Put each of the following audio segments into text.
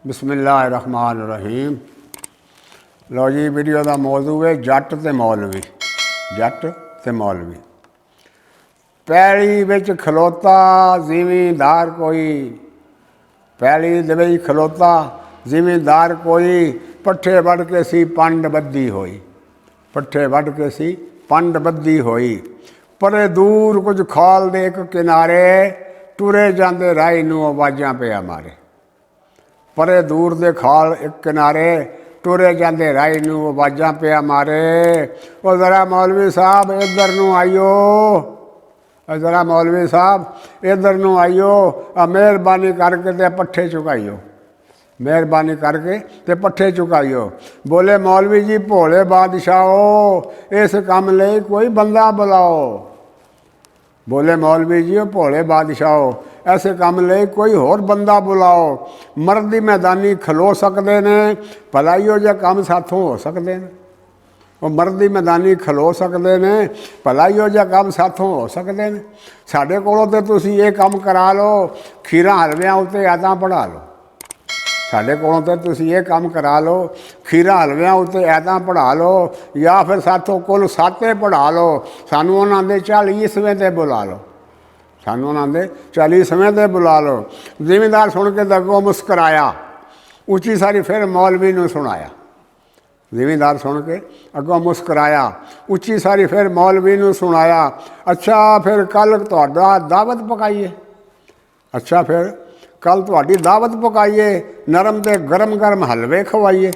बिस्मिल्लाहिर्रहमानिर्रहीम। लो जी, वीडियो का मौजू है जट ते मौलवी। जट ते मौलवी पैली विच खलोता जिमींदार कोई, पैली दे विच खलोता जिमींदार कोई, पट्ठे वढ़ के सी पंड बद्धी होई, पट्ठे वढ़ के सी पंड बद्धी होई। परे दूर कुछ खाल दे एक किनारे, टुरे जांदे राही नूं आवाज़ां पिया मारे। परे दूर दे खाल एक किनारे, टुरे जांदे राही नूं आवाज़ां पिया मारे। ओ जरा मौलवी साहब इधर नूं आइयो, जरा मौलवी साहब इधर नूं आइयो, मेहरबानी करके ते पट्ठे चुकाइयो, मेहरबानी करके ते पट्ठे चुकाइयो। बोले मौलवी जी भोले बादशाहो, इस काम लई कोई बंदा बुलाओ। बोले मौलवी जी भोले बादशाहो, ऐसे काम ले कोई होर बंदा बुलाओ। मर्दी मैदानी खलो सकते ने, भलाइयो जे काम साथों हो सकते हैं। वो मर्दी मैदानी खलो सकते ने, भलाइयो जे काम साथों हो सकते हैं। साढ़े कोलों ते तुसी ये काम करा लो, खीरा हलवियां उत्ते आयतां पढ़ा लो। साढ़े कोलों ते तुसी ये काम करा लो, खीरा हलवियां उत्ते आयतां पढ़ा लो, या फिर साथों कुल साते पढ़ा लो। सानू उन्हां दे 40वें ते बुला लो, सानू उन्हां दे 40वें ते बुला लो। जिमींदार सुन के अगों मुस्कराया, उची सारी फिर मौलवी नूं सुनाया। जिमींदार सुन के अगों मुस्कराया, उची सारी फिर मौलवी नूं सुनाया। अच्छा फिर कल तुहाडा दावत पकाइए, अच्छा फिर कल तुहाडी दावत पकाइए, नरम ते गरम गरम हलवे खवाइए।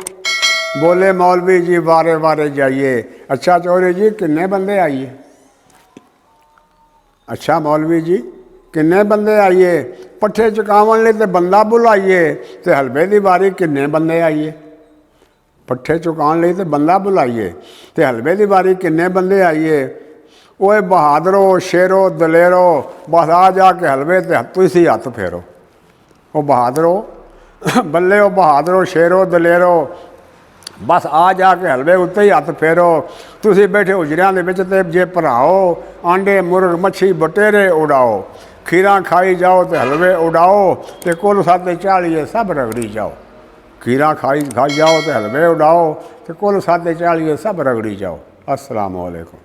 बोले मौलवी जी वारे वारे जाइए। अच्छा चौधरी जी किन्ने बंदे आइए? अच्छा मौलवी जी किन्ने बंदे आइए? पट्ठे चुकावन लई ते बंदा बुलाइए, ते हलवे दी वारी किन्ने बंदे आइए? पट्ठे चुकाउण लई ते बंदा बुलाइए, ते हलवे दी वारी किन्ने बंदे आइए? ओए बहादरो शेरो दलेरो, बस आ जाके हलवे ते तुसी हथ फेरो। ओ बहादरो बल्ले ओ बहादरो शेरो दलेरो, बस आ जाके हलवे उत्ते ही हथ फेरो। तुसी बैठे हुजरियां दे विच ते जे भराओ, आंडे मुर्ग मच्छी बटेरे उड़ाओ। खीरा खाई जाओ ते हलवे उड़ाओ, ते कुल साते 40 सब रगड़ी जाओ। खीरा खाई जाओ ते हलवे उड़ाओ, ते कुल साते 40 सब रगड़ी जाओ। अस्सलामु अलैकुम।